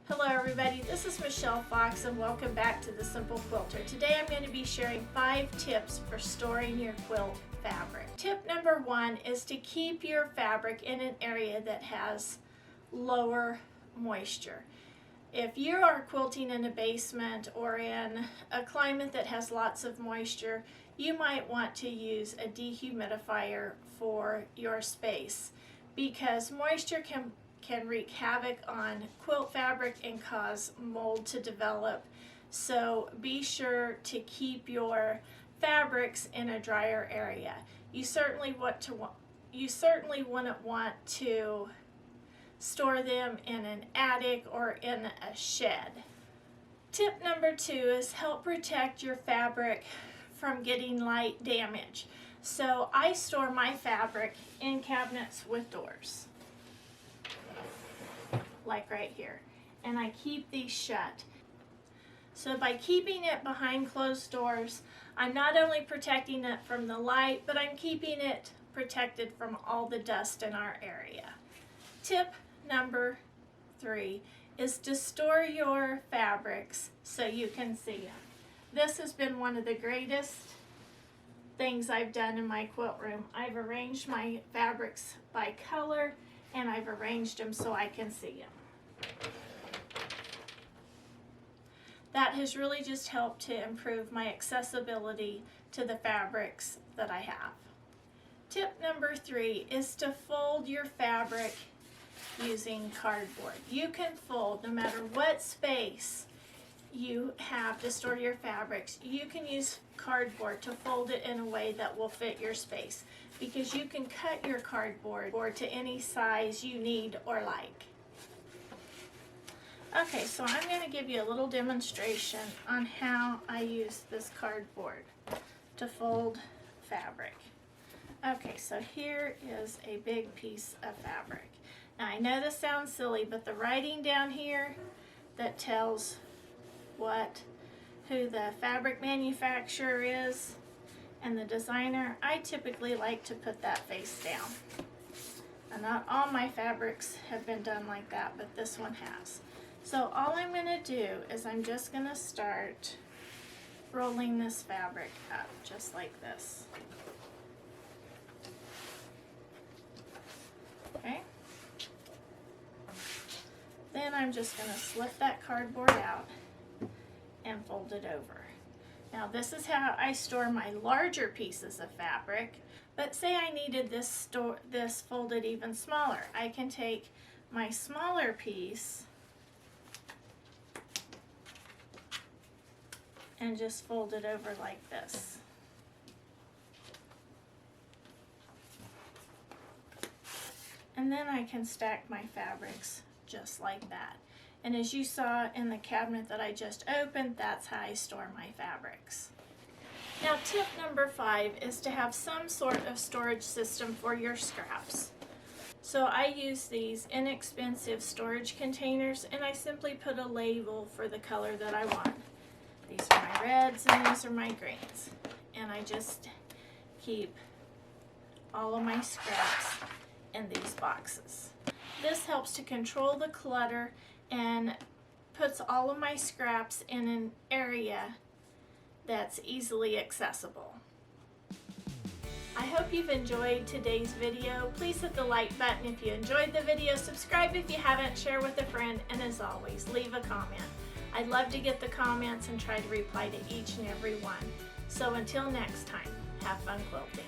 Hello everybody, this is Michelle Fox and welcome back to The Simple Quilter. Today I'm going to be sharing 5 tips for storing your quilt fabric. Tip number 1 is to keep your fabric in an area that has lower moisture. If you are quilting in a basement or in a climate that has lots of moisture, you might want to use a dehumidifier for your space because moisture can wreak havoc on quilt fabric and cause mold to develop. So be sure to keep your fabrics in a drier area. You certainly wouldn't want to store them in an attic or in a shed. Tip number 2 is help protect your fabric from getting light damage. So I store my fabric in cabinets with doors, like right here, and I keep these shut. So by keeping it behind closed doors, I'm not only protecting it from the light, but I'm keeping it protected from all the dust in our area. Tip number 3 is to store your fabrics so you can see them. This has been one of the greatest things I've done in my quilt room. I've arranged my fabrics by color and I've arranged them so I can see them. That has really just helped to improve my accessibility to the fabrics that I have. Tip number 3 is to fold your fabric using cardboard. You can fold no matter what space you have to store your fabrics. You can use cardboard to fold it in a way that will fit your space because you can cut your cardboard to any size you need or like. Okay, so I'm going to give you a little demonstration on how I use this cardboard to fold fabric. Okay, so here is a big piece of fabric. Now I know this sounds silly, but the writing down here that tells who the fabric manufacturer is and the designer, I typically like to put that face down. And not all my fabrics have been done like that, but this one has. So all I'm going to do is I'm just going to start rolling this fabric up just like this. Okay. Then I'm just going to slip that cardboard out and fold it over. Now this is how I store my larger pieces of fabric, but say I needed this folded even smaller. I can take my smaller piece and just fold it over like this. And then I can stack my fabrics just like that. And as you saw in the cabinet that I just opened, that's how I store my fabrics. Now tip number 5 is to have some sort of storage system for your scraps. So I use these inexpensive storage containers and I simply put a label for the color that I want. These are my reds and these are my greens. And I just keep all of my scraps in these boxes. This helps to control the clutter and puts all of my scraps in an area that's easily accessible. I hope you've enjoyed today's video. Please hit the like button if you enjoyed the video, subscribe if you haven't, share with a friend, and as always, leave a comment. I'd love to get the comments and try to reply to each and every one. So until next time, have fun quilting.